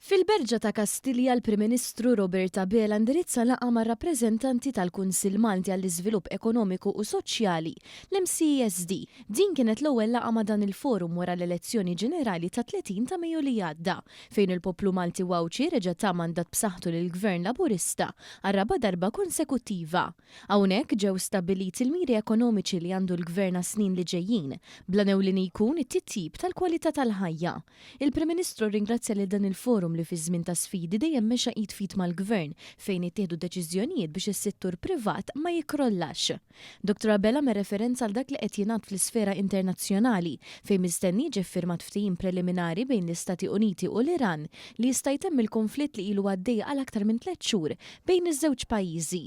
Fil-Berġa ta' Kastilja l-Prim Ministru Roberta Bela indirizza laqgħa ma' rappreżentanti tal-Kunsill Malti għall-Iżvilupp Ekonomiku u Soċjali, l-MCSD. Din kienet l-ewwel laqgħa ma' dan il-forum wara l-elezzjoni ġenerali ta' 30 ta' Mejju li għadda, fejn il-poplu Malti wawċi reġa' ta' mandat b'saħħtu lill-Gvern Laburista għal-raba' darba konsekuttiva. Hawnhekk ġew stabbiliti l-miri ekonomiċi li għandu l-Gvern snin li ġejjin, bla ewlieni jkun it-titjib tal-kwalità tal-ħajja. Il-Prim Ministru ringrazzja lil dan il-forum li fi żmien ta' sfidi dejjem mexa id fit mal-Gvern fejn ittieħdu deċiżjonijiet biex is-settur privat ma jikrollax. Dr. Bela me referenza għal dak li qed jingħad fl-isfera internazzjonali fejn mistenni ġie ffirmat ftehim preliminari bejn l-Istati Uniti u l-Iran li jista' jtemm il-konflitt li ilu għaddej għal aktar minn 3 xhur bejn iż-żewġ pajjiżi.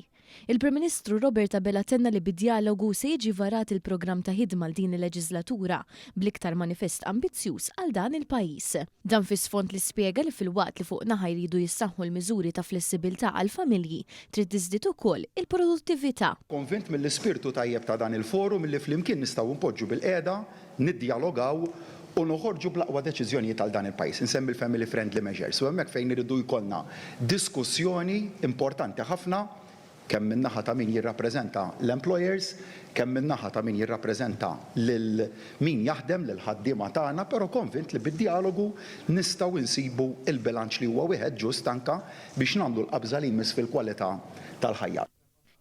Il-Prim Ministru Roberta Bela tenna li bid-dialogu se jiġi varat il-programm ta' ħidma l din il-leġislatura bl-iktar manifest ambizzjuż għal dan il-pajjiż. Dan fi sfond li spjega li fil-waqt li fuq naħa jridu jissaħħu l-miżuri ta' flessibilità għal familji trid tiżdied ukoll il-produttività. Konvint mill-ispirtu tajjeb ta' dan il-forum li flimkien nistgħu npoġġu bil-qiegħda, niddialogaw u noħorġu bl-aqwa deċiżjonijiet għal dan il-pajjiż, insemmi l-family friendly measures. U hemmhekk fejn iridu jkollna diskussjoni importanti ħafna kemm min-naħa ta' min jirrappreżenta l-employers, kemm min-naħa ta' min jirrappreżenta lil min jaħdem lil ħaddiema tagħna, però konvint li bid-dialogu nistgħu insibu il-bilanċ li huwa wieħed ġust anke biex nagħmlu l-qabża li jmiss fil-kwalità tal-ħajja.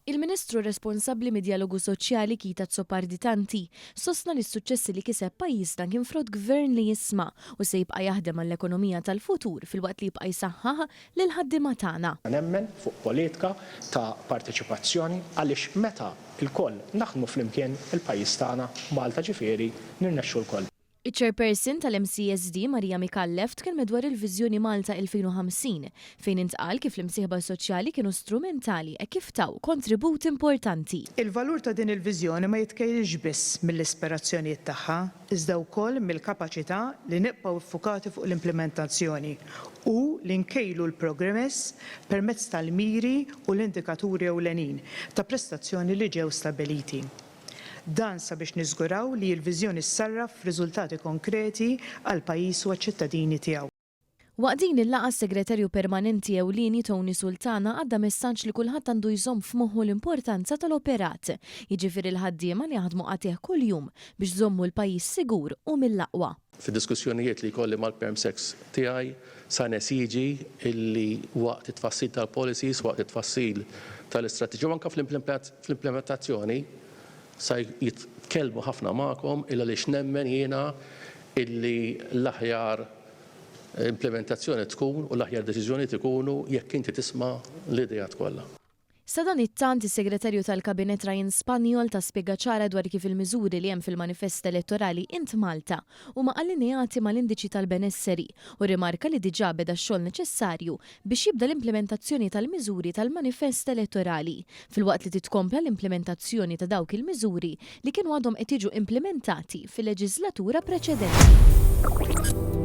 Il-Ministru responsabbli mid-dialogu soċjali Kita Tsoparditanti sostna li s-suċċessi li kiseb pajjiżna kien frott gvern li jisma' u se jibqa' jaħdem għall-ekonomija tal-futur filwaqt li jibqa' jsaħħaħ lil ħaddiema tagħna. Nemmen fuq politika ta' parteċipazzjoni għaliex meta l-koll naħdmu flimkien il-pajjiż tagħna Malta ġifieri nirnexxu l-koll. Iċ-chairperson tal-MCSD Marija Mikallef tkellmet dwar il-Viżjoni Malta 2050 fejn intqal kif l-imsieħba soċjali kienu strumentali e kif taw kontribut importanti. Il-valur ta' din il-viżjoni ma jitkejlix biss mill-ispirazzjonijiet tagħha, iżda wkoll mill-kapaċità li nibqgħu ffukati fuq l-implementazzjoni u li nkejlu l-progress permezz tal-miri u l-indikaturi ewlenin ta' prestazzjoni li ġew stabiliti. Dan sabiex niżguraw li l-viżjoni ssarraf f'riżultati konkreti għal pajjiż u għaċ-ċittadini tiegħu. Waqt din il-laqgħa segretarju permanenti ewlieni Tony Sultana għadda messaġġ li kulħadd għandu jżomm f'moħħu l-importanza tal-operat, jiġifieri l-ħaddiema li jaħdmu qatih kuljum biex żommu l-pajjiż sigur u mill-aqwa. Fid-diskussjonijiet li jkolli mal-Permsex tiegħi sa nesiġi illi waqt it-tfassil tal-policies, waqt it-tfassil tal-istrateġija u anke fl-implementazzjoni sa jitkellmu ħafna magħkom illa li x'nemmen jiena illi l-aħjar implementazzjoni tkun u l-aħjar deċiżjoni tkunu jekk inti tisma' l-idejat kollha. Sa dan it-tant is-Segretarju tal-Kabinet Ryan Spanjol ta' spjega ċara dwar kif il-miżuri li hemm fil-manifest elettorali int Malta huma allineati mal-indiċi tal-benesseri u rimarka li diġà beda x-xogħol neċessarju biex jibda l-implementazzjoni tal-miżuri tal-manifest elettorali filwaqt li titkompla l-implementazzjoni ta' dawk il-miżuri li kienu għadhom qed jiġu implementati fil-leġislatura preċedenti.